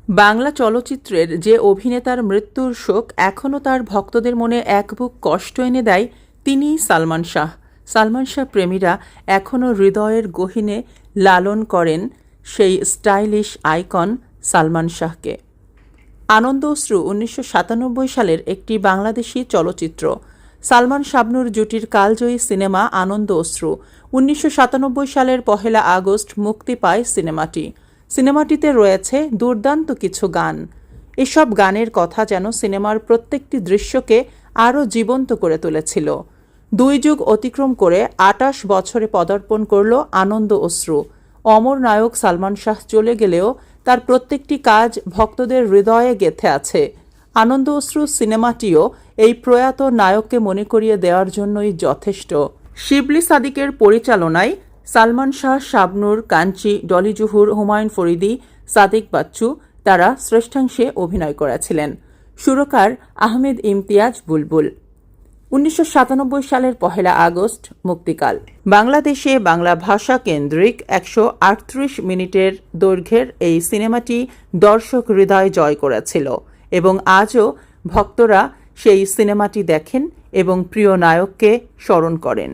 বাংলা চলচ্চিত্রের যে অভিনেতার মৃত্যুর শোক এখনও তার ভক্তদের মনে এক বুক কষ্ট এনে দেয়, তিনিই সালমান শাহ। সালমান শাহ প্রেমীরা এখনও হৃদয়ের গহীনে লালন করেন সেই স্টাইলিশ আইকন সালমান শাহকে। আনন্দ অশ্রু ১৯৯৭ সালের একটি বাংলাদেশি চলচ্চিত্র। সালমান শাবনূর জুটির কালজয়ী সিনেমা আনন্দ অশ্রু ১৯৯৭ সালের ১ আগস্ট মুক্তি পায় সিনেমাটি। সিনেমাটিতে রয়েছে দুর্দান্ত কিছু গান। এসব গানের কথা যেন সিনেমার প্রত্যেকটি দৃশ্যকে আরও জীবন্ত করে তুলেছিল। ২ যুগ অতিক্রম করে ২৮ বছরে পদার্পণ করল আনন্দ অশ্রু। অমর নায়ক সালমান শাহ চলে গেলেও তার প্রত্যেকটি কাজ ভক্তদের হৃদয়ে গেঁথে আছে। আনন্দ অশ্রু সিনেমাটিও এই প্রয়াত নায়ককে মনে করিয়ে দেওয়ার জন্যই যথেষ্ট। শিবলি সাদিকের পরিচালনায় সালমান শাহ, শাবনূর, কাঞ্চি, ডলি জহুর, হুমায়ুন ফরিদি, সাদিক বাচ্চু তারা শ্রেষ্ঠাংশে অভিনয় করেছিলেন। সুরকার আহমেদ ইমতিয়াজ বুলবুল। ১৯৯৭ সালের ১ আগস্ট মুক্তিকাল। বাংলাদেশে বাংলা ভাষা কেন্দ্রিক ১৩৮ মিনিটের দৈর্ঘ্যের এই সিনেমাটি দর্শক হৃদয় জয় করেছিল এবং আজও ভক্তরা সেই সিনেমাটি দেখেন এবং প্রিয় নায়ককে স্মরণ করেন।